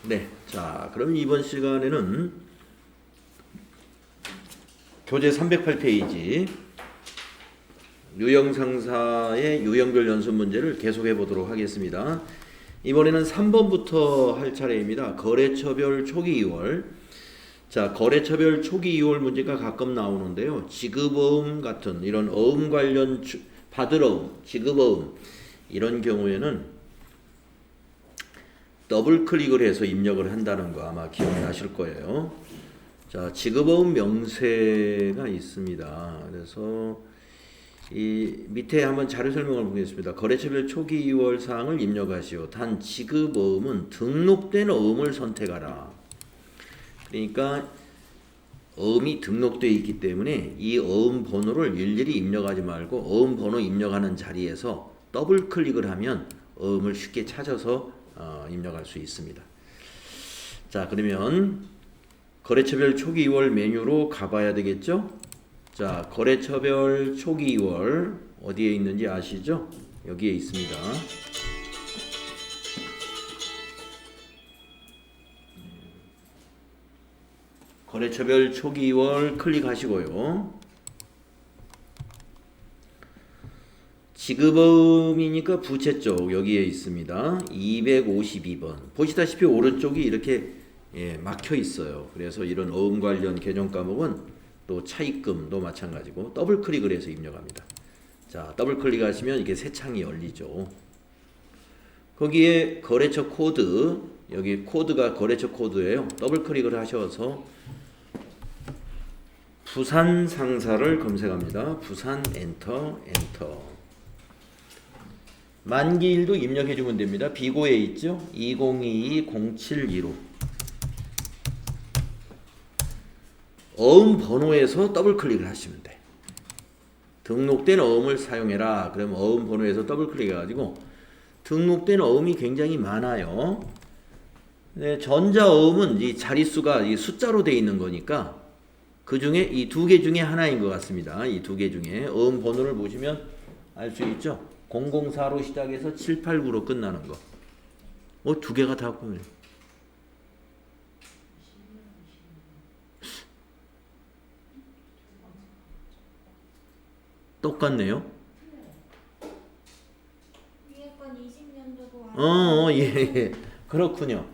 네, 자, 그럼 이번 시간에는 교재 308페이지 유형상사의 유형별 연습 문제를 계속해 보도록 하겠습니다. 이번에는 3번부터 할 차례입니다. 거래처별 초기 2월. 자, 거래처별 초기 2월 문제가 가끔 나오는데요. 지급어음 같은 이런 어음 관련 받을 어음, 지급어음 이런 경우에는 더블 클릭을 해서 입력을 한다는 거 아마 기억나실 거예요. 자, 지급어음 명세가 있습니다. 그래서 이 밑에 한번 자료 설명을 보겠습니다. 거래처별 초기 2월 사항을 입력하시오. 단 지급어음은 등록된 어음을 선택하라. 그러니까 어음이 등록되어 있기 때문에 이 어음 번호를 일일이 입력하지 말고 어음 번호 입력하는 자리에서 더블 클릭을 하면 어음을 쉽게 찾아서 입력할 수 있습니다. 자, 그러면 거래처별 초기 2월 메뉴로 가봐야 되겠죠? 자, 거래처별 초기 2월 어디에 있는지 아시죠? 여기에 있습니다. 거래처별 초기 2월 클릭하시고요. 지급어음이니까 부채 쪽 여기에 있습니다. 252번. 보시다시피 오른쪽이 이렇게 막혀 있어요. 그래서 이런 어음 관련 개정 과목은 또 차입금도 마찬가지고 더블 클릭을 해서 입력합니다. 자, 더블 클릭하시면 이게 새 창이 열리죠. 거기에 거래처 코드, 여기 코드가 거래처 코드예요. 더블 클릭을 하셔서 부산 상사를 검색합니다. 부산 엔터. 만기일도 입력해주면 됩니다. 비고에 있죠? 2022-0715 어음 번호에서 더블 클릭을 하시면 돼. 등록된 어음을 사용해라. 그럼 어음 번호에서 더블 클릭해가지고 등록된 어음이 굉장히 많아요. 네, 전자어음은 이 자릿수가 이 숫자로 되어 있는 거니까 그 중에 이 두 개 중에 하나인 것 같습니다. 이 두 개 중에 어음 번호를 보시면 알 수 있죠? 004로 시작해서 789로 끝나는 거. 두 개가 다 보면 똑같네요. 위에 건 20년도고 예. 그렇군요.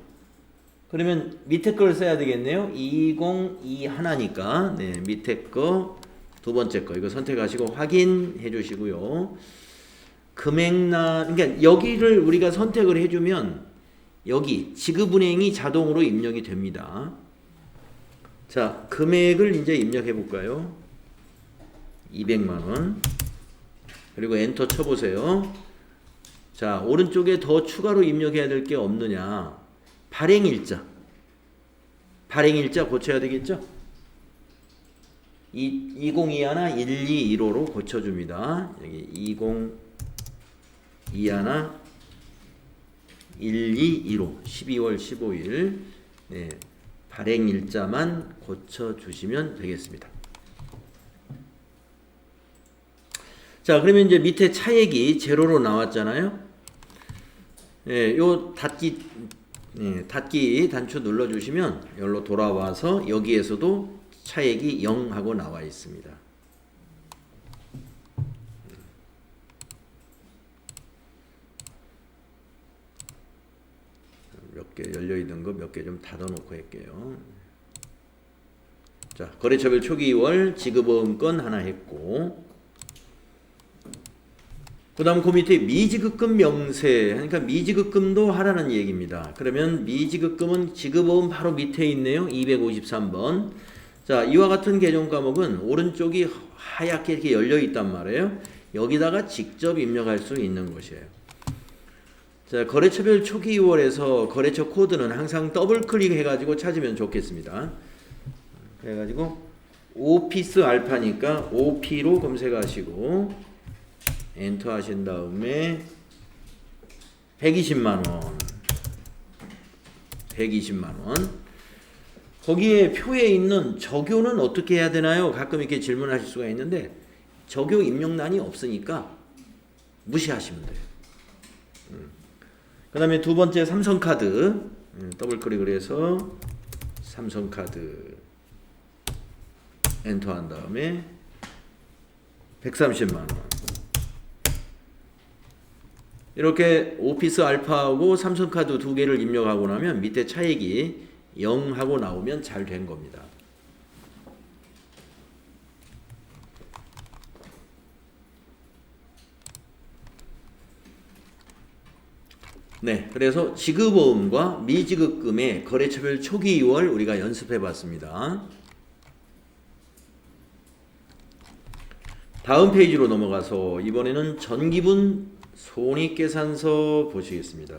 그러면 밑에 걸 써야 되겠네요. 2022 하나니까 네, 밑에 거 두 번째 거 이거 선택하시고 확인해 주시고요. 금액란 그러니까 여기를 우리가 선택을 해주면 여기 지급은행이 자동으로 입력이 됩니다. 자, 금액을 이제 입력해 볼까요? 200만 원. 그리고 엔터 쳐보세요. 자, 오른쪽에 더 추가로 입력해야 될 게 없느냐? 발행일자. 발행일자 고쳐야 되겠죠? 202 하나 1215로 고쳐줍니다. 여기 202 하나 1215 12월 15일 네, 발행일자만 고쳐주시면 되겠습니다. 자, 그러면 이제 밑에 차액이 제로로 나왔잖아요. 예, 요 닫기 단추 눌러주시면 여기로 돌아와서 여기에서도 차액이 0 하고 나와 있습니다. 몇 개 열려있는 거 몇 개 좀 닫아놓고 할게요. 자, 거래처별 초기 2월 지급어음 건 하나 했고 그 다음 그 밑에 미지급금 명세 그러니까 미지급금도 하라는 얘기입니다. 그러면 미지급금은 지급어음 바로 밑에 있네요. 253번. 자, 이와 같은 개정 과목은 오른쪽이 하얗게 이렇게 열려 있단 말이에요. 여기다가 직접 입력할 수 있는 것이에요. 자, 거래처별 초기 2월에서 거래처 코드는 항상 더블 클릭 해가지고 찾으면 좋겠습니다. 그래가지고 오피스 알파니까 OP로 검색하시고 엔터 하신 다음에 120만원 120만원 거기에 표에 있는 적요는 어떻게 해야 되나요? 가끔 이렇게 질문하실 수가 있는데 적요 입력란이 없으니까 무시하시면 돼요. 그 다음에 두 번째 삼성카드 더블 클릭을 해서 삼성카드 엔터한 다음에 130만 원. 이렇게 오피스 알파하고 삼성카드 두 개를 입력하고 나면 밑에 차익이 0 하고 나오면 잘 된 겁니다. 네, 그래서 지급보험과 미지급금의 거래처별 초기 2월 우리가 연습해 봤습니다. 다음 페이지로 넘어가서 이번에는 전기분 손익계산서 보시겠습니다.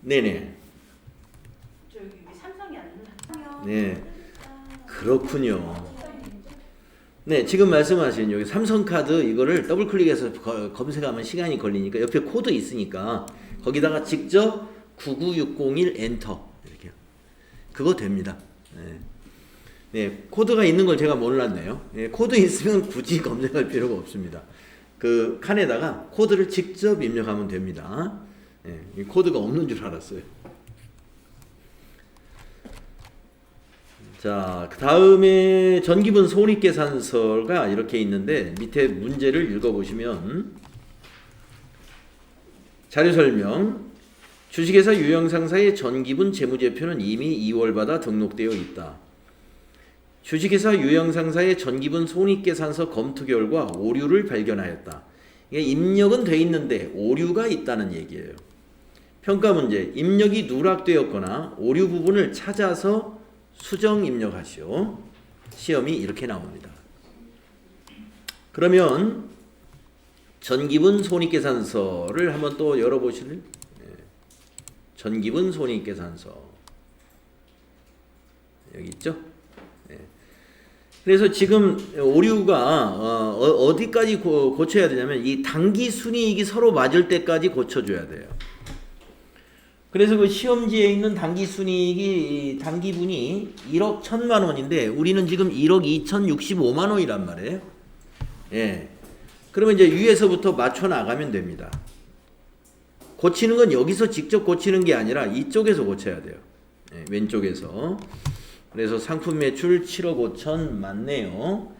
네네. 저기 삼성이 아니라. 네, 그렇군요. 네, 지금 말씀하신 여기 삼성카드 이거를 더블 클릭해서 검색하면 시간이 걸리니까 옆에 코드 있으니까 거기다가 직접 99601 엔터 이렇게 그거 됩니다. 네. 네, 코드가 있는 걸 제가 몰랐네요. 네, 코드 있으면 굳이 검색할 필요가 없습니다. 그 칸에다가 코드를 직접 입력하면 됩니다. 네, 이 코드가 없는 줄 알았어요. 자, 그 다음에 전기분 손익계산서가 이렇게 있는데 밑에 문제를 읽어보시면 자료설명 주식회사 유형상사의 전기분 재무제표는 이미 2월마다 등록되어 있다. 주식회사 유형상사의 전기분 손익계산서 검토 결과 오류를 발견하였다. 이게 입력은 돼 있는데 오류가 있다는 얘기예요. 평가 문제 입력이 누락되었거나 오류 부분을 찾아서 수정 입력하시오. 시험이 이렇게 나옵니다. 그러면 전기분 손익계산서를 한번 또 열어보실래요? 네. 전기분 손익계산서 여기 있죠? 네. 그래서 지금 오류가 어디까지 고쳐야 되냐면 이 당기순이익이 서로 맞을 때까지 고쳐줘야 돼요. 그래서 그 시험지에 있는 당기순이익이 당기분이 1억 1,000만 원인데 우리는 지금 1억 2,065만 원이란 말이에요. 예. 그러면 이제 위에서부터 맞춰 나가면 됩니다. 고치는 건 여기서 직접 고치는 게 아니라 이쪽에서 고쳐야 돼요. 예, 왼쪽에서. 그래서 상품 매출 7억 5천 맞네요.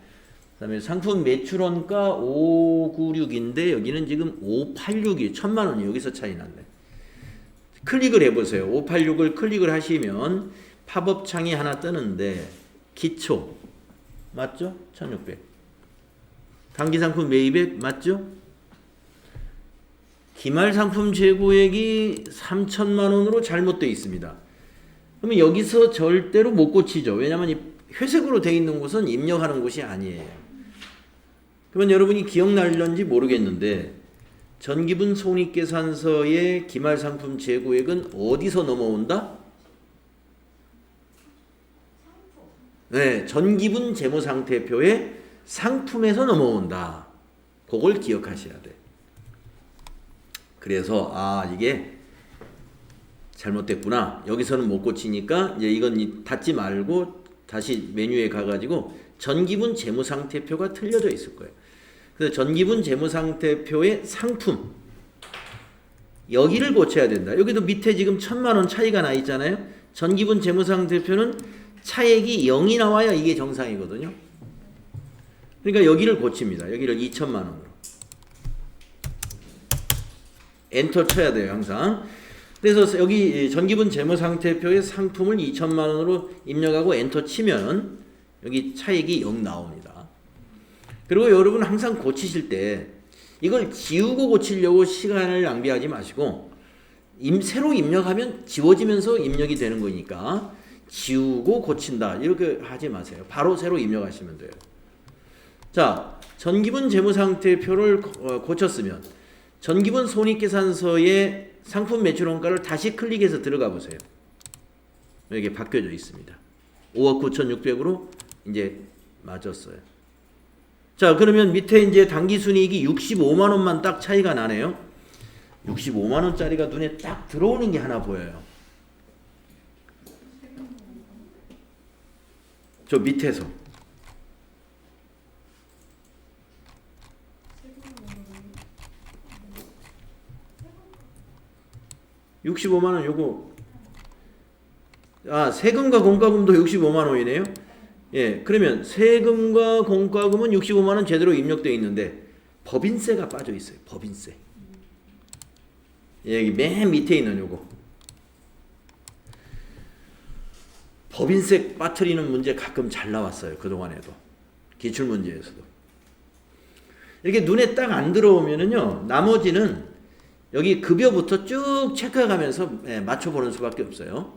그다음에 상품 매출원가 596인데 여기는 지금 586이 1,000만 원이 여기서 차이 났네. 클릭을 해보세요. 586을 클릭을 하시면 팝업 창이 하나 뜨는데 기초 맞죠? 1600 단기상품 매입액 맞죠? 기말상품 재고액이 3천만 원으로 잘못되어 있습니다. 그러면 여기서 절대로 못 고치죠. 왜냐하면 이 회색으로 되어 있는 곳은 입력하는 곳이 아니에요. 그러면 여러분이 기억날런지 모르겠는데 전기분 손익계산서의 기말상품 재고액은 어디서 넘어온다? 네, 전기분 재무상태표의 상품에서 넘어온다. 그걸 기억하셔야 돼. 그래서 이게 잘못됐구나. 여기서는 못 고치니까 이제 이건 닫지 말고 다시 메뉴에 가가지고 전기분 재무상태표가 틀려져 있을 거예요. 그래서 전기분 재무상태표의 상품 여기를 고쳐야 된다. 여기도 밑에 지금 1,000만 원 차이가 나 있잖아요. 전기분 재무상태표는 차액이 0이 나와야 이게 정상이거든요. 그러니까 여기를 고칩니다. 여기를 2,000만 원으로 엔터 쳐야 돼요. 항상. 그래서 여기 전기분 재무상태표의 상품을 2,000만 원으로 입력하고 엔터 치면 여기 차액이 0 나옵니다. 그리고 여러분 항상 고치실 때 이걸 지우고 고치려고 시간을 낭비하지 마시고 새로 입력하면 지워지면서 입력이 되는 거니까 지우고 고친다 이렇게 하지 마세요. 바로 새로 입력하시면 돼요. 자, 전기분 재무상태표를 고쳤으면 전기분 손익계산서의 상품 매출원가를 다시 클릭해서 들어가 보세요. 여기 바뀌어져 있습니다. 5억 9,600으로 이제 맞았어요. 자, 그러면 밑에 이제 당기순이익이 65만 원만 딱 차이가 나네요. 65만 원짜리가 눈에 딱 들어오는 게 하나 보여요. 저 밑에서. 65만 원 요거 세금과 공과금도 65만 원이네요. 예, 그러면 세금과 공과금은 65만 원 제대로 입력되어 있는데 법인세가 빠져 있어요. 법인세. 여기 맨 밑에 있는 요거. 법인세 빠뜨리는 문제 가끔 잘 나왔어요. 그동안에도. 기출문제에서도. 이렇게 눈에 딱 안 들어오면은요, 나머지는 여기 급여부터 쭉 체크해가면서 맞춰보는 수밖에 없어요.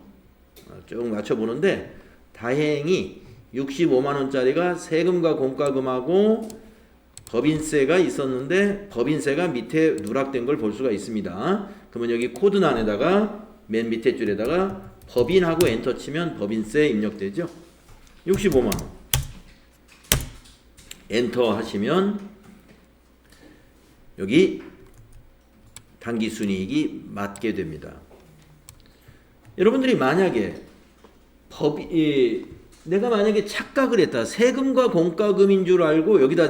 쭉 맞춰보는데 다행히 65만 원짜리가 세금과 공과금하고 법인세가 있었는데 법인세가 밑에 누락된 걸 볼 수가 있습니다. 그러면 여기 코드란에다가 맨 밑에 줄에다가 법인하고 엔터 치면 법인세 입력되죠. 65만 원. 엔터 하시면 여기 당기순이익이 맞게 됩니다. 여러분들이 만약에 내가 만약에 착각을 했다. 세금과 공과금인 줄 알고 여기다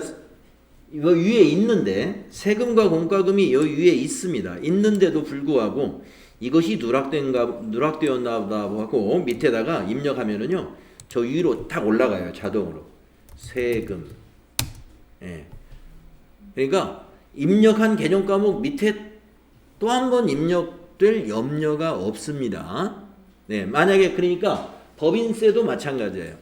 이거 위에 있는데 세금과 공과금이 여기 위에 있습니다. 있는데도 불구하고 이것이 누락되었나 보다 하고 밑에다가 입력하면은요. 저 위로 딱 올라가요. 자동으로. 세금. 예. 그러니까 입력한 개념 과목 밑에 또 한 번 입력될 염려가 없습니다. 네, 만약에 그러니까 법인세도 마찬가지예요.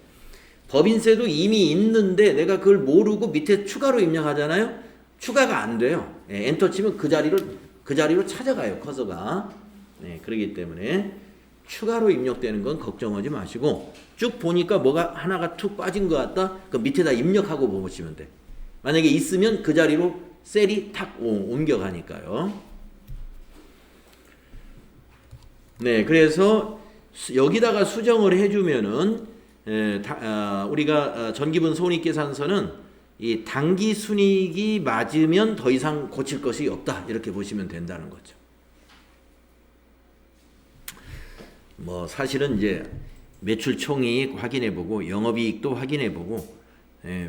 법인세도 이미 있는데 내가 그걸 모르고 밑에 추가로 입력하잖아요. 추가가 안 돼요. 예, 엔터 치면 그 자리로 찾아가요. 커서가. 네, 그렇기 때문에 추가로 입력되는 건 걱정하지 마시고 쭉 보니까 뭐가 하나가 툭 빠진 것 같다. 그 밑에다 입력하고 보시면 돼. 만약에 있으면 그 자리로 셀이 탁 옮겨가니까요. 네, 그래서 여기다가 수정을 해주면은 우리가 전기분 손익계산서는 이 당기순이익이 맞으면 더 이상 고칠 것이 없다 이렇게 보시면 된다는 거죠. 뭐 사실은 이제 매출 총이익 확인해보고 영업이익도 확인해보고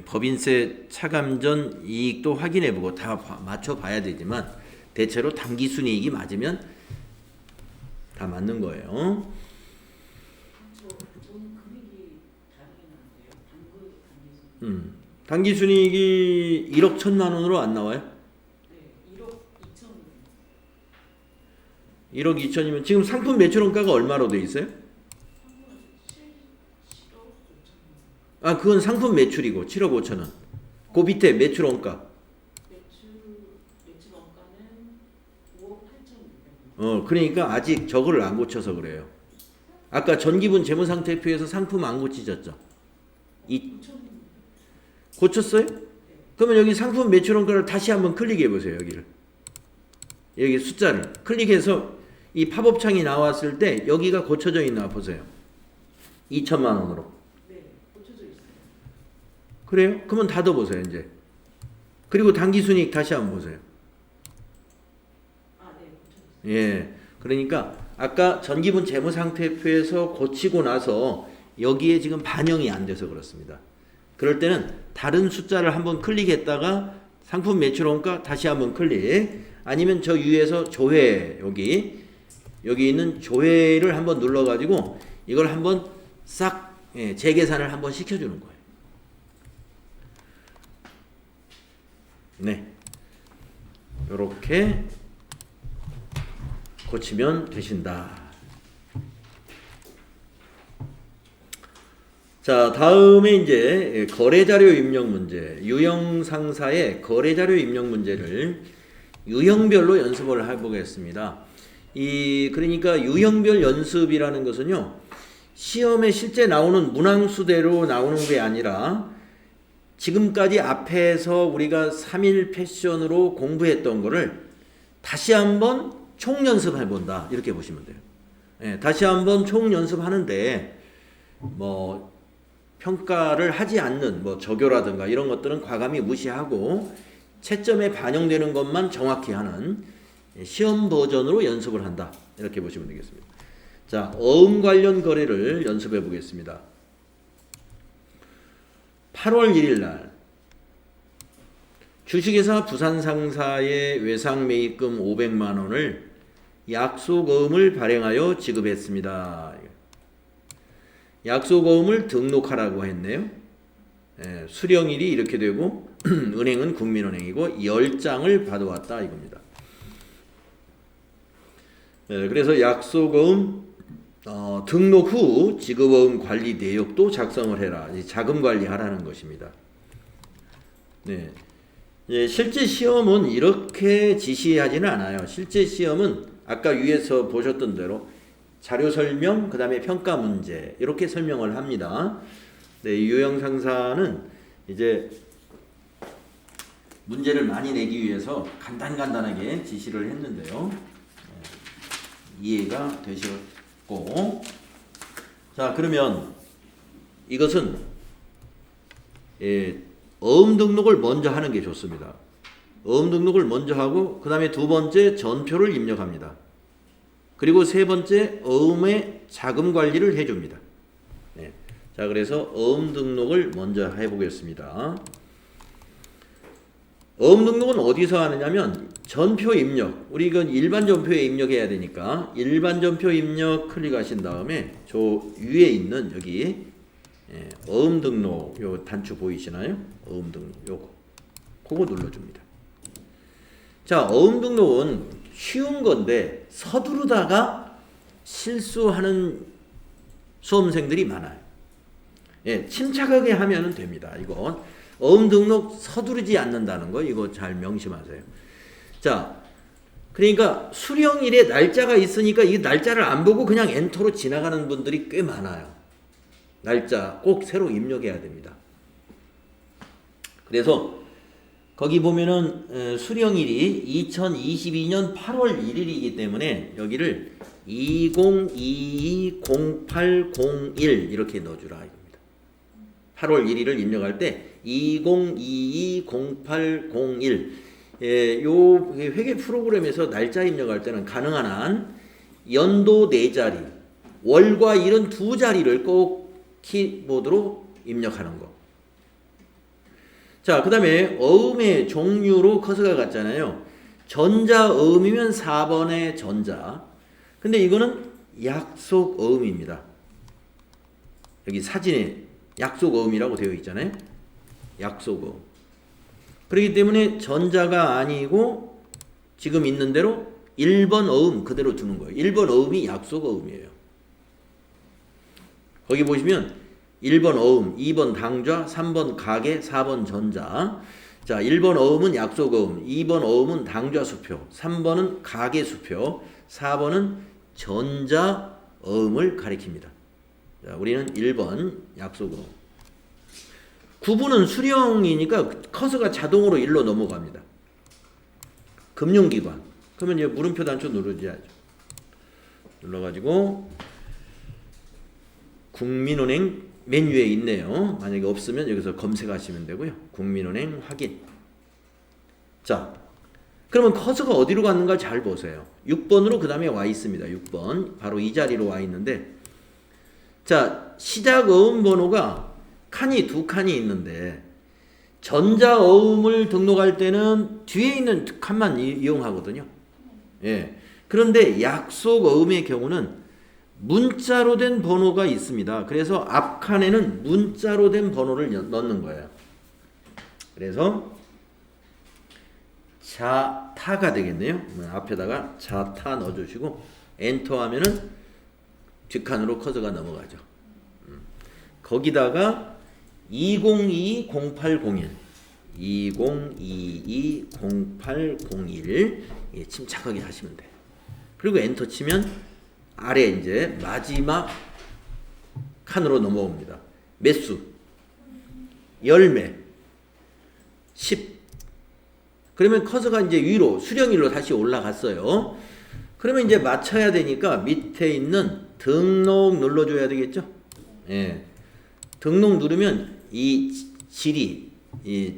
법인세 차감전 이익도 확인해보고 다 맞춰봐야 되지만 대체로 당기순이익이 맞으면 다 맞는 거예요. 당기순이익이 1억 1천만 원으로 안 나와요? 네, 1억 2천. 1억 2천이면 지금 상품 매출원가가 얼마로 돼 있어요? 그건 상품 매출이고 7억 5천 원. 그 밑에 매출원가. 매출원가는 5억 8천. 그러니까 아직 저거를 안 고쳐서 그래요. 아까 전기분 재무상태표에서 상품 안 고치셨죠? 고쳤어요? 그러면 여기 상품 매출원가를 다시 한번 클릭해 보세요. 여기 숫자를 클릭해서 이 팝업창이 나왔을 때 여기가 고쳐져 있나 보세요. 2천만 원으로. 네, 고쳐져 있어요. 그래요? 그러면 닫아보세요. 이제. 그리고 당기순이익 다시 한번 보세요. 네, 고쳐져 있어요. 예. 그러니까 아까 전기분 재무상태표에서 고치고 나서 여기에 지금 반영이 안 돼서 그렇습니다. 그럴 때는 다른 숫자를 한번 클릭했다가 상품 매출원가 다시 한번 클릭, 아니면 저 위에서 조회, 여기 있는 조회를 한번 눌러가지고 이걸 한번 싹 재계산을 한번 시켜주는 거예요. 네, 이렇게 고치면 되신다. 자, 다음에 이제 거래자료 입력 문제, 유형상사의 거래자료 입력 문제를 유형별로 연습을 해보겠습니다. 그러니까 유형별 연습이라는 것은요, 시험에 실제 나오는 문항수대로 나오는 게 아니라 지금까지 앞에서 우리가 3일 패션으로 공부했던 거를 다시 한번 총연습해 본다 이렇게 보시면 돼요. 예, 다시 한번 총연습하는데 뭐 평가를 하지 않는 뭐 저교라든가 이런 것들은 과감히 무시하고 채점에 반영되는 것만 정확히 하는 시험 버전으로 연습을 한다 이렇게 보시면 되겠습니다. 자, 어음 관련 거래를 연습해 보겠습니다. 8월 1일 날 주식회사 부산상사의 외상매입금 500만 원을 약속어음을 발행하여 지급했습니다. 약속어음을 등록하라고 했네요. 예, 수령일이 이렇게 되고 은행은 국민은행이고 10장을 받아왔다 이겁니다. 예, 그래서 약속어음 등록 후 지급어음 관리 내역도 작성을 해라. 자금 관리하라는 것입니다. 네. 예, 실제 시험은 이렇게 지시하지는 않아요. 실제 시험은 아까 위에서 보셨던 대로 자료 설명, 그 다음에 평가 문제 이렇게 설명을 합니다. 네, 유형 상사는 이제 문제를 많이 내기 위해서 간단하게 지시를 했는데요. 이해가 되셨고, 자 그러면 이것은 어음 등록을 먼저 하는 게 좋습니다. 어음 등록을 먼저 하고 그 다음에 두 번째 전표를 입력합니다. 그리고 세 번째 어음의 자금 관리를 해줍니다. 네. 자 그래서 어음 등록을 먼저 해보겠습니다. 어음 등록은 어디서 하느냐면 전표 입력, 우리 이건 일반 전표에 입력해야 되니까 일반 전표 입력 클릭하신 다음에 저 위에 있는 여기 어음 등록 요 단추 보이시나요? 어음 등록 그거 눌러줍니다. 자 어음 등록은 쉬운 건데 서두르다가 실수하는 수험생들이 많아요. 예, 침착하게 하면 됩니다. 이건 어음 등록 서두르지 않는다는 거 이거 잘 명심하세요. 자, 그러니까 수령일에 날짜가 있으니까 이 날짜를 안 보고 그냥 엔터로 지나가는 분들이 꽤 많아요. 날짜 꼭 새로 입력해야 됩니다. 그래서 거기 보면은 수령일이 2022년 8월 1일이기 때문에 여기를 2022-0801 이렇게 넣어주라 이겁니다. 8월 1일을 입력할 때 2022-0801 요 회계 프로그램에서 날짜 입력할 때는 가능한 한 연도 4자리, 월과 일은 2자리를 꼭 키보드로 입력하는 거. 자, 그 다음에 어음의 종류로 커서가 같잖아요. 전자어음이면 4번의 전자. 근데 이거는 약속어음입니다. 여기 사진에 약속어음이라고 되어 있잖아요. 약속어음. 그렇기 때문에 전자가 아니고 지금 있는 대로 1번 어음 그대로 두는 거예요. 1번 어음이 약속어음이에요. 거기 보시면 1번 어음, 2번 당좌, 3번 가계, 4번 전자. 자, 1번 어음은 약속어음, 2번 어음은 당좌 수표, 3번은 가계 수표, 4번은 전자어음을 가리킵니다. 자, 우리는 1번 약속어음. 9번은 수령이니까 커서가 자동으로 1로 넘어갑니다. 금융기관. 그러면 이제 물음표 단추 누르셔야죠. 눌러가지고 국민은행 맨 위에 있네요. 만약에 없으면 여기서 검색하시면 되고요. 국민은행 확인. 자, 그러면 커서가 어디로 갔는가 잘 보세요. 6번으로 그 다음에 와 있습니다. 6번. 바로 이 자리로 와 있는데, 자, 시작 어음 번호가 칸이 2칸이 있는데 전자어음을 등록할 때는 뒤에 있는 칸만 이용하거든요. 예. 그런데 약속어음의 경우는 문자로 된 번호가 있습니다. 그래서 앞 칸에는 문자로 된 번호를 넣는 거예요. 그래서 자타가 되겠네요. 앞에다가 자타 넣어주시고 엔터 하면은 뒷칸으로 커서가 넘어가죠. 거기다가 2022-0801 2022-0801 예, 침착하게 하시면 돼요. 그리고 엔터 치면 아래 이제 마지막 칸으로 넘어옵니다. 매수, 열매, 10. 그러면 커서가 이제 위로 수령일로 다시 올라갔어요. 그러면 이제 맞춰야 되니까 밑에 있는 등록 눌러줘야 되겠죠? 예. 등록 누르면 이 질이 이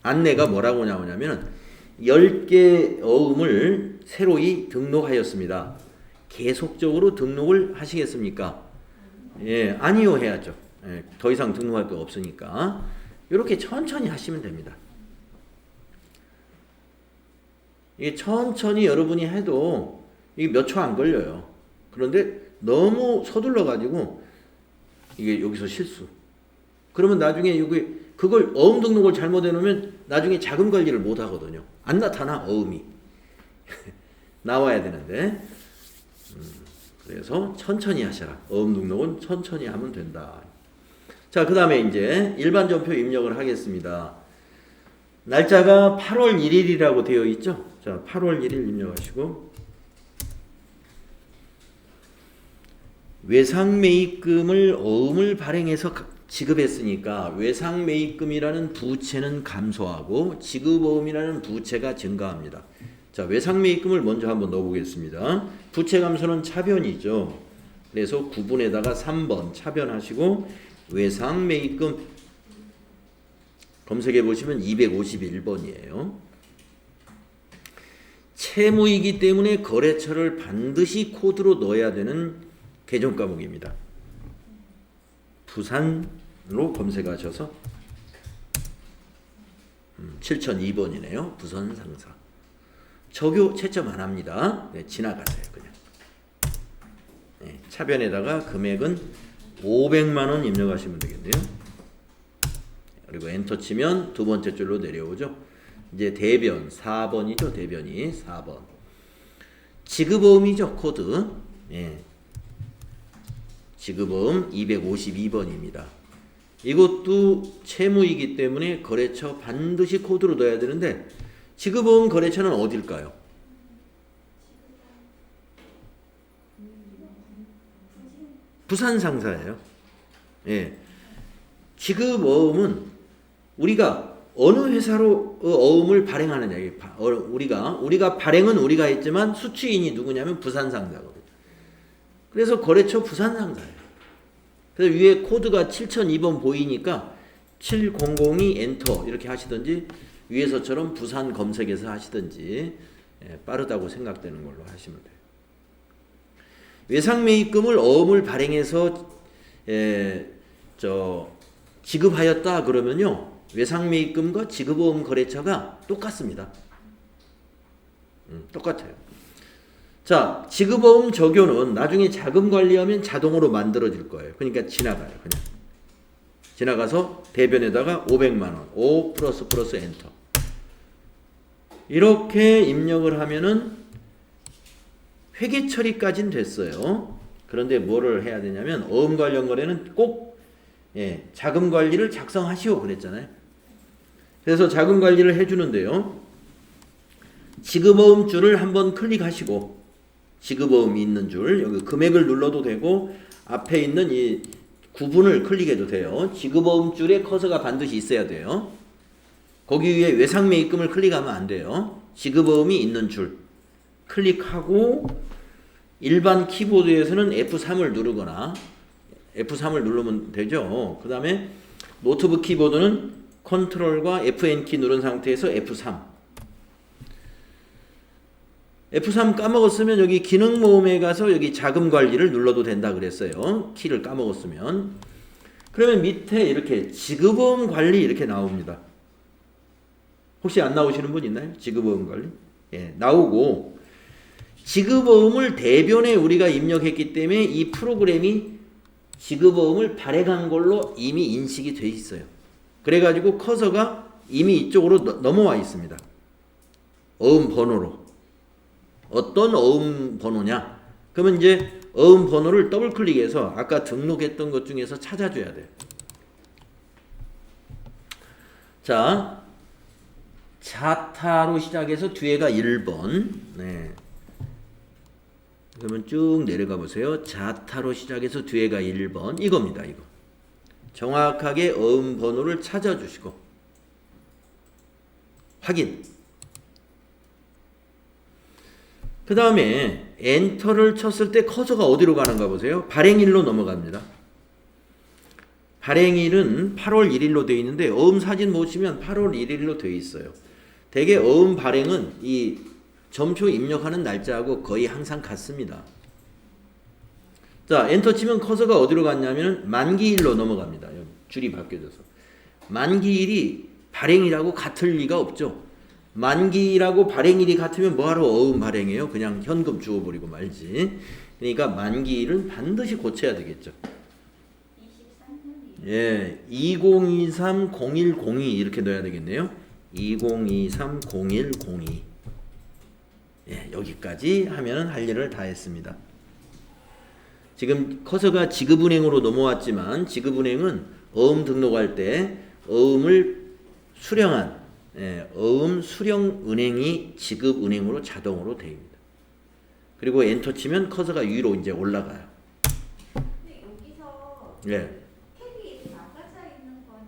안내가 뭐라고 나오냐면 10개 어음을 새로이 등록하였습니다. 계속적으로 등록을 하시겠습니까? 예, 아니요 해야죠. 예, 더 이상 등록할 거 없으니까 이렇게 천천히 하시면 됩니다. 이게 천천히 여러분이 해도 이게 몇 초 안 걸려요. 그런데 너무 서둘러 가지고 이게 여기서 실수. 그러면 나중에 여기 그걸 어음 등록을 잘못해 놓으면 나중에 자금 관리를 못 하거든요. 안 나타나 어음이. 나와야 되는데. 그래서 천천히 하셔라. 어음 등록은 천천히 하면 된다. 자, 그다음에 이제 일반 전표 입력을 하겠습니다. 날짜가 8월 1일이라고 되어 있죠? 자, 8월 1일 입력하시고 외상매입금을 어음을 발행해서 지급했으니까 외상매입금이라는 부채는 감소하고 지급어음이라는 부채가 증가합니다. 자, 외상매입금을 먼저 한번 넣어보겠습니다. 부채 감소는 차변이죠. 그래서 9분에다가 3번 차변하시고 외상매입금 검색해 보시면 251번이에요. 채무이기 때문에 거래처를 반드시 코드로 넣어야 되는 개정 과목입니다. 부산으로 검색하셔서 7002번이네요. 부산 상사. 적요 채점 안 합니다. 네, 지나가세요. 그냥. 네, 차변에다가 금액은 500만 원 입력하시면 되겠네요. 그리고 엔터 치면 두 번째 줄로 내려오죠. 이제 대변 4번이죠. 대변이 4번. 지급어음이죠. 코드. 예. 지급어음 252번입니다. 이것도 채무이기 때문에 거래처 반드시 코드로 넣어야 되는데 지급어음 거래처는 어딜까요? 부산 상사예요. 예. 지급어음은 우리가 어느 회사로 어음을 발행하느냐. 우리가 발행은 우리가 했지만 수취인이 누구냐면 부산 상사거든요. 그래서 거래처 부산 상사예요. 그래서 위에 코드가 7002번 보이니까 7002 엔터 이렇게 하시든지 위에서처럼 부산 검색해서 하시든지 빠르다고 생각되는 걸로 하시면 돼요. 외상매입금을 어음을 발행해서 지급하였다 그러면요. 외상매입금과 지급어음 거래처가 똑같습니다. 똑같아요. 자, 지급어음 적요는 나중에 자금 관리하면 자동으로 만들어질 거예요. 그러니까 지나가요. 그냥. 지나가서 대변에다가 500만 원. 5 플러스 플러스 엔터. 이렇게 입력을 하면은 회계 처리까지는 됐어요. 그런데 뭐를 해야 되냐면 어음 관련 거래는 꼭 자금 관리를 작성하시오 그랬잖아요. 그래서 자금 관리를 해주는데요. 지급어음 줄을 한번 클릭하시고 지급어음이 있는 줄 여기 금액을 눌러도 되고 앞에 있는 이 구분을 클릭해도 돼요. 지급어음 줄에 커서가 반드시 있어야 돼요. 거기 위에 외상매입금을 클릭하면 안 돼요. 지급어음이 있는 줄 클릭하고 일반 키보드에서는 F3을 누르거나 F3을 누르면 되죠. 그 다음에 노트북 키보드는 컨트롤과 FN 키 누른 상태에서 F3. F3 까먹었으면 여기 기능 모음에 가서 여기 자금 관리를 눌러도 된다 그랬어요. 키를 까먹었으면. 그러면 밑에 이렇게 지급어음 관리 이렇게 나옵니다. 혹시 안 나오시는 분 있나요? 지급어음 관리? 예, 나오고 지급어음을 대변에 우리가 입력했기 때문에 이 프로그램이 지급어음을 발행한 걸로 이미 인식이 돼 있어요. 그래가지고 커서가 이미 이쪽으로 넘어와 있습니다. 어음 번호로. 어떤 어음 번호냐? 그러면 이제 어음 번호를 더블 클릭해서 아까 등록했던 것 중에서 찾아줘야 돼요. 자, 자타로 시작해서 뒤에가 1번. 네. 그러면 쭉 내려가 보세요. 자타로 시작해서 뒤에가 1번. 이겁니다. 이거. 정확하게 어음 번호를 찾아주시고 확인. 그 다음에 엔터를 쳤을 때 커서가 어디로 가는가 보세요. 발행일로 넘어갑니다. 발행일은 8월 1일로 되어 있는데 어음 사진 보시면 8월 1일로 되어 있어요. 대개 어음 발행은 이 점표 입력하는 날짜하고 거의 항상 같습니다. 자, 엔터 치면 커서가 어디로 갔냐면 만기일로 넘어갑니다. 줄이 바뀌어져서. 만기일이 발행일하고 같을 리가 없죠. 만기라고 발행일이 같으면 뭐하러 어음 발행해요? 그냥 현금 주어버리고 말지. 그러니까 만기일은 반드시 고쳐야 되겠죠. 23년이. 예, 2023-0102 이렇게 넣어야 되겠네요. 2023-0102. 예, 여기까지 하면은 할 일을 다 했습니다. 지금 커서가 지급은행으로 넘어왔지만 지급은행은 어음 등록할 때 어음을 수령한 어음 수령은행이 지급은행으로 자동으로 됩니다. 그리고 엔터 치면 커서가 위로 이제 올라가요. 근데 여기서 예. 탭이 나가져 있는 거는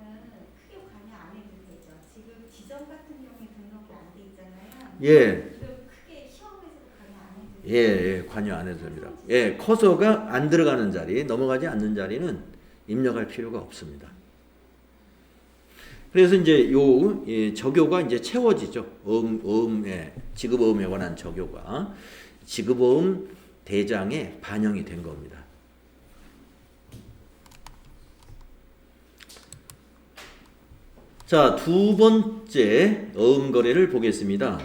크게 관여 안 해도 되죠. 지금 지점 같은 경우에 등록이 안 돼 있잖아요. 예. 이거 크게 시험에서도 관여 안 해도 예, 예, 관여 안 해도 됩니다. 예, 커서가 안 들어가는 자리, 넘어가지 않는 자리는 입력할 필요가 없습니다. 그래서 이제 요 적요가 이제 채워지죠. 지급어음에 관한 적요가 지급어음 대장에 반영이 된 겁니다. 자, 두 번째 어음 거래를 보겠습니다.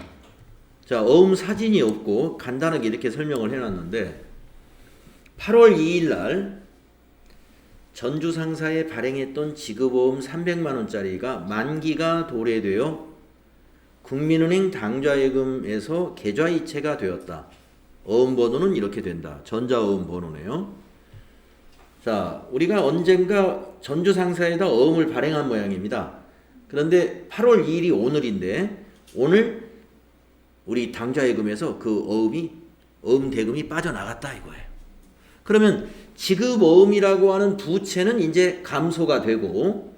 자, 어음 사진이 없고 간단하게 이렇게 설명을 해놨는데 8월 2일 날 전주 상사에 발행했던 지급어음 300만 원짜리가 만기가 도래되어 국민은행 당좌예금에서 계좌이체가 되었다. 어음 번호는 이렇게 된다. 전자어음 번호네요. 자, 우리가 언젠가 전주 상사에다 어음을 발행한 모양입니다. 그런데 8월 2일이 오늘인데 오늘 우리 당좌예금에서 그 어음 대금이 빠져나갔다 이거예요. 그러면 지급어음이라고 하는 부채는 이제 감소가 되고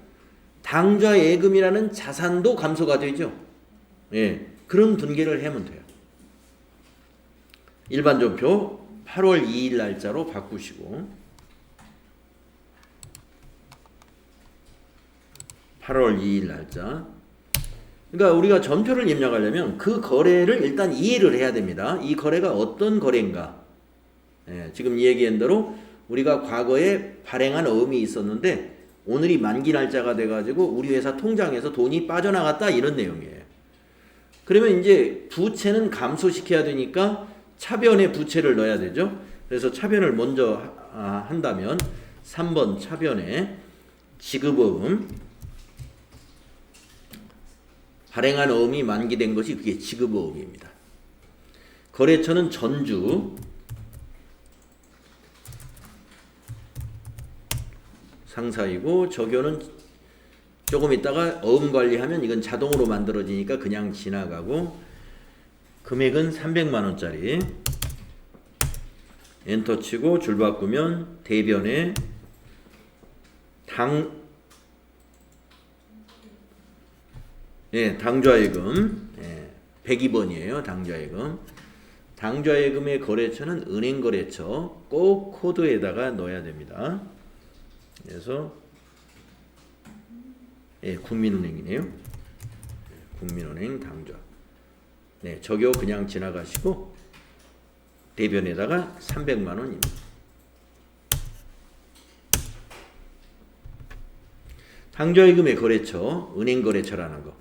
당좌예금이라는 자산도 감소가 되죠. 예, 그런 분계를 하면 돼요. 일반 전표 8월 2일 날짜로 바꾸시고 8월 2일 날짜. 그러니까 우리가 전표를 입력하려면 그 거래를 일단 이해를 해야 됩니다. 이 거래가 어떤 거래인가. 예, 지금 얘기한 대로 우리가 과거에 발행한 어음이 있었는데 오늘이 만기 날짜가 돼가지고 우리 회사 통장에서 돈이 빠져나갔다 이런 내용이에요. 그러면 이제 부채는 감소시켜야 되니까 차변에 부채를 넣어야 되죠. 그래서 차변을 먼저 한다면 3번 차변에 지급어음 발행한 어음이 만기된 것이 그게 지급어음입니다. 거래처는 전주 상사이고 적요는 조금 있다가 어음 관리하면 이건 자동으로 만들어지니까 그냥 지나가고 금액은 300만 원짜리 엔터 치고 줄 바꾸면 대변에 당좌예금 102번이에요. 당좌예금. 당좌예금의 거래처는 은행거래처 꼭 코드에다가 넣어야 됩니다. 그래서 국민은행이네요. 국민은행 당좌. 네, 적요 그냥 지나가시고 대변에다가 300만 원입니다. 당좌예금의 거래처, 은행거래처라는 거.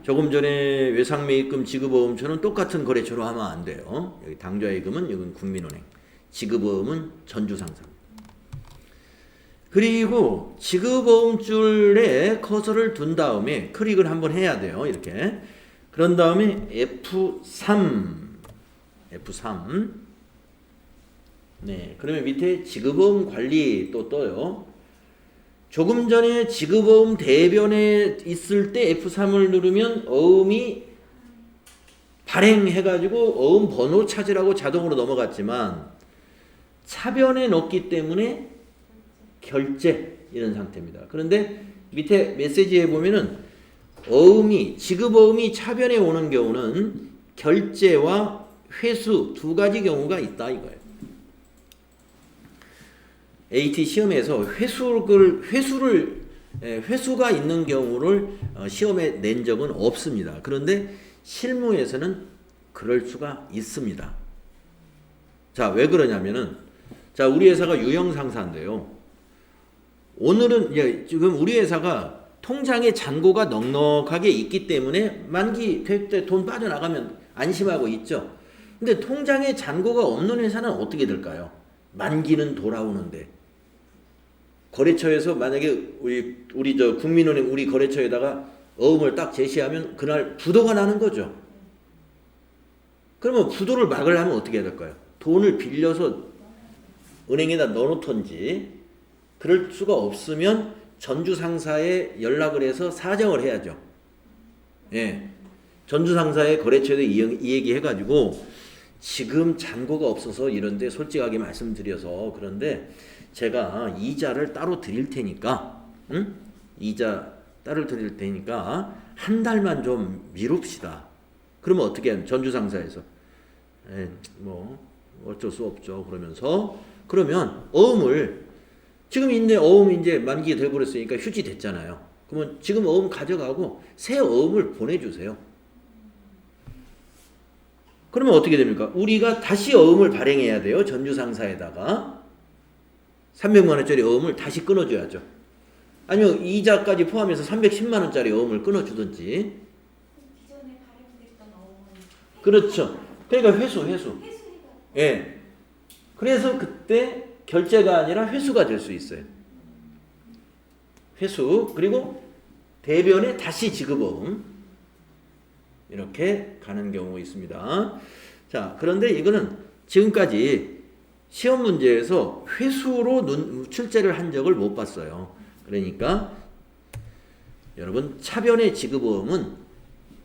조금 전에 외상매입금 지급어음처는 똑같은 거래처로 하면 안 돼요. 여기 당좌예금은 여기는 국민은행, 지급어음은 전주상사. 그리고 지급어음줄에 커서를 둔 다음에 클릭을 한번 해야 돼요. 이렇게. 그런 다음에 F3. 네, 그러면 밑에 지급어음 관리 또 떠요. 조금 전에 지급어음 대변에 있을 때 F3을 누르면 어음이 발행해가지고 어음 번호 찾으라고 자동으로 넘어갔지만 차변에 넣었기 때문에 결제 이런 상태입니다. 그런데 밑에 메시지에 보면은 지급어음이 차변에 오는 경우는 결제와 회수 두 가지 경우가 있다 이거예요. AT 시험에서 회수가 있는 경우를 시험에 낸 적은 없습니다. 그런데 실무에서는 그럴 수가 있습니다. 자, 왜 그러냐면은 우리 회사가 유형 상사인데요. 오늘은 지금 우리 회사가 통장에 잔고가 넉넉하게 있기 때문에 만기 될 때 돈 빠져나가면 안심하고 있죠. 근데 통장에 잔고가 없는 회사는 어떻게 될까요? 만기는 돌아오는데 거래처에서 만약에 우리 저 국민은행 우리 거래처에다가 어음을 딱 제시하면 그날 부도가 나는 거죠. 그러면 부도를 막으려면 어떻게 해야 될까요? 돈을 빌려서 은행에다 넣어놓던지 그럴 수가 없으면 전주상사에 연락을 해서 사정을 해야죠. 예. 전주상사에 거래처에 이 얘기 해가지고 지금 잔고가 없어서 이런데 솔직하게 말씀드려서 그런데 제가 이자를 따로 드릴 테니까 이자 따로 드릴 테니까 한 달만 좀 미룹시다. 그러면 어떻게 하면 전주상사에서 뭐 어쩔 수 없죠. 그러면 어음을 지금 있네 어음 이제 만기 돼버렸으니까 휴지 됐잖아요. 그러면 지금 어음 가져가고 새 어음을 보내주세요. 그러면 어떻게 됩니까? 우리가 다시 어음을 발행해야 돼요. 전주상사에다가 300만 원짜리 어음을 다시 끊어줘야죠. 아니면 이자까지 포함해서 310만 원짜리 어음을 끊어주든지. 기존에 발행됐던 어음은 그렇죠. 그러니까 회수. 회수니까 예. 그래서 그때 결제가 아니라 회수가 될 수 있어요. 회수 그리고 대변에 다시 지급어음 이렇게 가는 경우가 있습니다. 자, 그런데 이거는 지금까지 시험 문제에서 회수로 출제를 한 적을 못 봤어요. 그러니까 여러분 차변의 지급어음은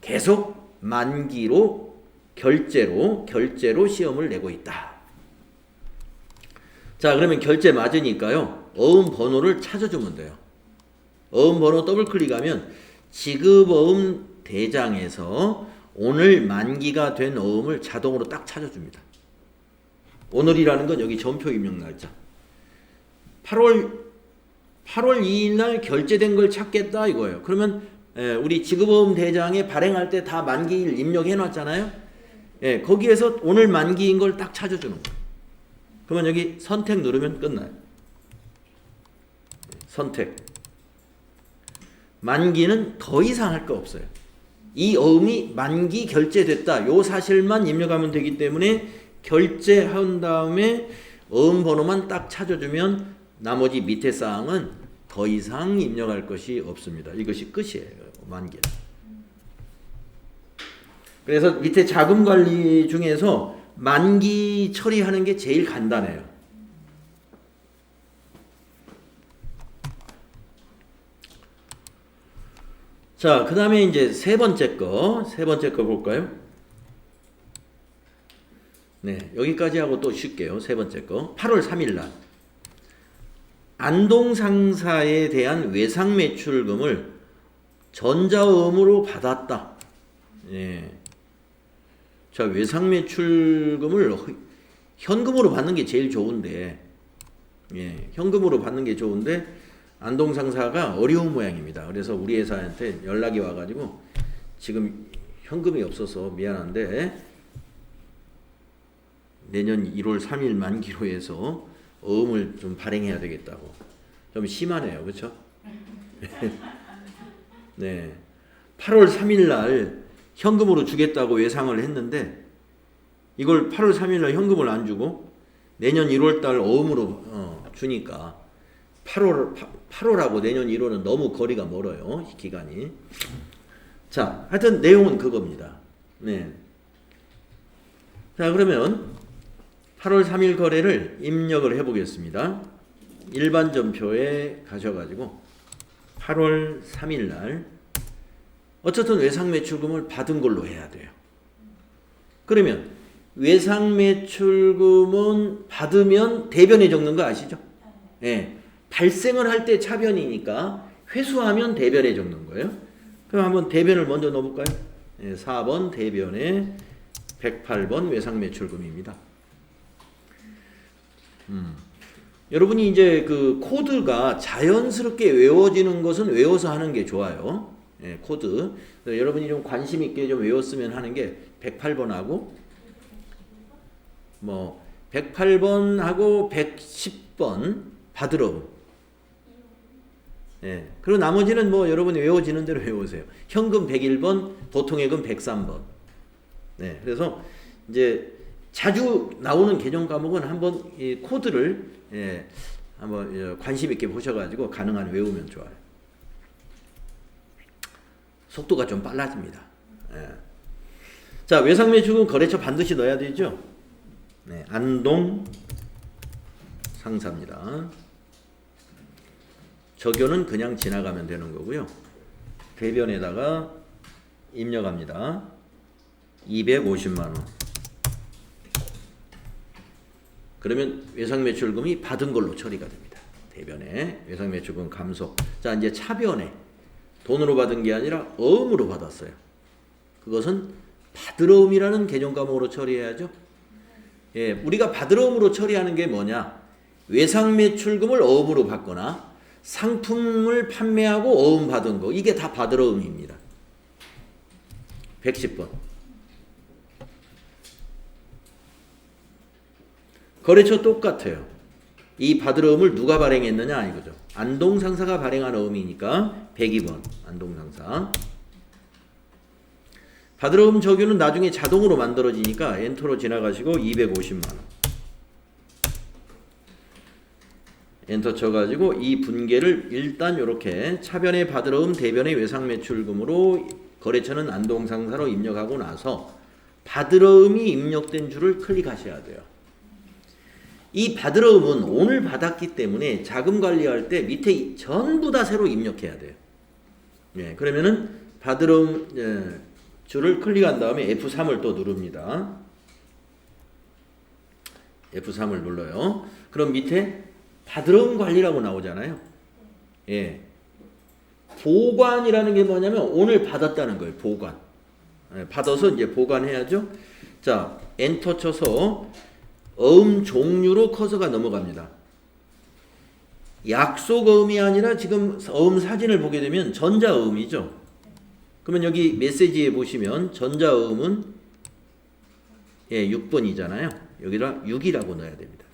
계속 만기로 결제로 시험을 내고 있다. 자, 그러면 결제 맞으니까요. 어음 번호를 찾아주면 돼요. 어음 번호 더블 클릭하면 지급어음 대장에서 오늘 만기가 된 어음을 자동으로 딱 찾아줍니다. 오늘이라는 건 여기 전표 입력 날짜. 8월 2일 날 결제된 걸 찾겠다 이거예요. 그러면 우리 지급어음 대장에 발행할 때 다 만기일 입력해 놨잖아요. 거기에서 오늘 만기인 걸 딱 찾아주는 거예요. 그러면 여기 선택 누르면 끝나요. 선택. 만기는 더 이상 할 거 없어요. 이 어음이 만기 결제됐다. 요 사실만 입력하면 되기 때문에 결제한 다음에 어음 번호만 딱 찾아주면 나머지 밑에 사항은 더 이상 입력할 것이 없습니다. 이것이 끝이에요. 만기. 그래서 밑에 자금 관리 중에서 만기 처리하는 게 제일 간단해요. 자, 그 다음에 이제 세 번째 거 볼까요? 네, 여기까지 하고 또 쉴게요. 세 번째 거. 8월 3일 날. 안동상사에 대한 외상매출금을 전자어음으로 받았다. 예. 자, 외상매출금을 현금으로 받는 게 제일 좋은데, 현금으로 받는 게 좋은데, 안동상사가 어려운 모양입니다. 그래서 우리 회사한테 연락이 와가지고, 지금 현금이 없어서 미안한데, 내년 1월 3일 만기로 해서 어음을 좀 발행해야 되겠다고. 좀 심하네요. 그렇죠? 네. 8월 3일 날 현금으로 주겠다고 예상을 했는데 이걸 8월 3일 날 현금을 안 주고 내년 1월 달 어음으로 주니까 8월하고 내년 1월은 너무 거리가 멀어요. 기간이. 자, 하여튼 내용은 그겁니다. 네. 자, 그러면 8월 3일 거래를 입력을 해보겠습니다. 일반 전표에 가셔가지고 8월 3일 날 어쨌든 외상매출금을 받은 걸로 해야 돼요. 그러면 외상매출금은 받으면 대변에 적는 거 아시죠? 예. 발생을 할 때 차변이니까 회수하면 대변에 적는 거예요. 그럼 한번 대변을 먼저 넣어볼까요? 4번 대변에 108번 외상매출금입니다. 여러분이 이제 그 코드가 자연스럽게 외워지는 것은 외워서 하는 게 좋아요. 코드. 여러분이 좀 관심 있게 좀 외웠으면 하는 게 108번하고 뭐 108번하고 110번 받으러. 예. 그리고 나머지는 뭐 여러분이 외워지는 대로 외우세요. 현금 101번, 보통예금 103번. 네. 그래서 이제 자주 나오는 개정 과목은 한번 이 코드를 예, 한번 관심 있게 보셔가지고 가능한 외우면 좋아요. 속도가 좀 빨라집니다. 예. 자, 외상매출금 거래처 반드시 넣어야 되죠. 네, 안동 상사입니다. 적요는 그냥 지나가면 되는 거고요. 대변에다가 입력합니다. 250만 원. 그러면 외상매출금이 받은 걸로 처리가 됩니다. 대변에 외상매출금 감소. 자, 이제 차변에 돈으로 받은 게 아니라 어음으로 받았어요. 그것은 받으러음이라는 개정 과목으로 처리해야죠. 예, 우리가 받으러음으로 처리하는 게 뭐냐? 외상매출금을 어음으로 받거나 상품을 판매하고 어음 받은 거, 이게 다 받으러음입니다. 110번. 거래처 똑같아요. 이 받으러음을 누가 발행했느냐 이거죠. 안동상사가 발행한 어음이니까 102번 안동상사. 받으러음 적유는 나중에 자동으로 만들어지니까 엔터로 지나가시고 250만 원. 엔터 쳐가지고 이 분계를 일단 이렇게 차변의 받으러음, 대변의 외상매출금으로 거래처는 안동상사로 입력하고 나서 받으러음이 입력된 줄을 클릭하셔야 돼요. 이 받으러음은 오늘 받았기 때문에 자금 관리할 때 밑에 전부 다 새로 입력해야 돼요. 예, 그러면은 받으러음 줄을 클릭한 다음에 F3을 또 누릅니다. F3을 눌러요. 그럼 밑에 받으러음 관리라고 나오잖아요. 예. 보관이라는 게 뭐냐면 오늘 받았다는 거예요. 보관. 예, 받아서 이제 보관해야죠. 자, 엔터 쳐서 어음 종류로 커서가 넘어갑니다. 약속 어음이 아니라 지금 어음 사진을 보게 되면 전자어음이죠. 그러면 여기 메시지에 보시면 전자어음은 예, 6번이잖아요. 여기다 6이라고 넣어야 됩니다.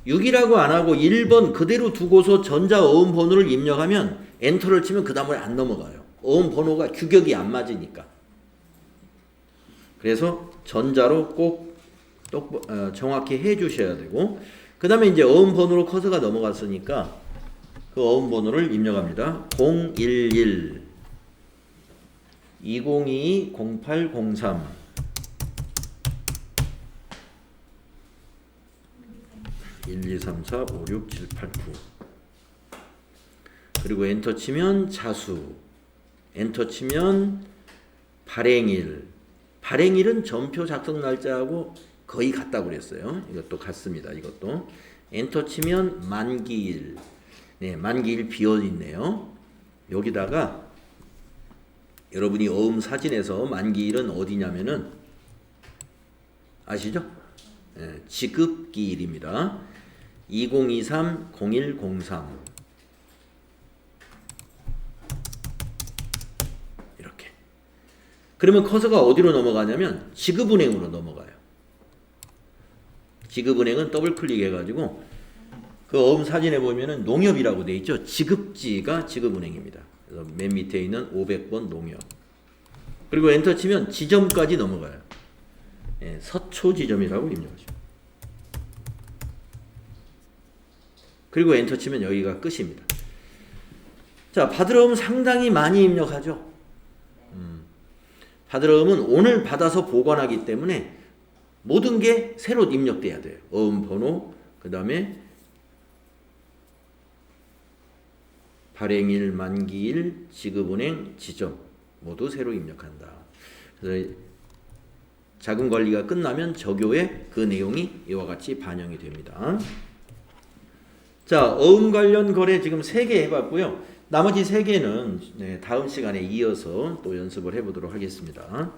6이라고 안 하고 1번 그대로 두고서 전자어음 번호를 입력하면 엔터를 치면 그 다음에 안 넘어가요. 어음 번호가 규격이 안 맞으니까. 그래서 전자로 꼭 정확히 해 주셔야 되고, 그 다음에 이제 어음 번호로 커서가 넘어갔으니까 그 어음 번호를 입력합니다. 011 202 0803 1, 2, 3, 4, 5, 6, 7, 8, 9. 그리고 엔터 치면 자수, 엔터 치면 발행일. 발행일은 전표 작성 날짜하고 거의 같다고 그랬어요. 이것도 같습니다. 이것도 엔터 치면 만기일. 네, 만기일 비어 있네요. 여기다가 여러분이 어음 사진에서 만기일은 어디냐면은 아시죠? 네, 지급기일입니다. 2023-0103 이렇게. 그러면 커서가 어디로 넘어가냐면 지급은행으로 넘어가요. 지급은행은 더블 클릭해가지고 그 어음 사진에 보면은 농협이라고 돼 있죠. 지급지가 지급은행입니다. 그래서 맨 밑에 있는 500번 농협. 그리고 엔터 치면 지점까지 넘어가요. 예, 서초 지점이라고 입력하죠. 그리고 엔터 치면 여기가 끝입니다. 자, 받으러음 상당히 많이 입력하죠. 받으러음은 오늘 받아서 보관하기 때문에 모든 게 새로 입력돼야 돼요. 어음 번호, 그 다음에 발행일, 만기일, 지급은행, 지점 모두 새로 입력한다. 그래서 자금 관리가 끝나면 적요에 그 내용이 이와 같이 반영이 됩니다. 자, 어음 관련 거래 지금 3개 해봤고요. 나머지 3개는 다음 시간에 이어서 또 연습을 해보도록 하겠습니다.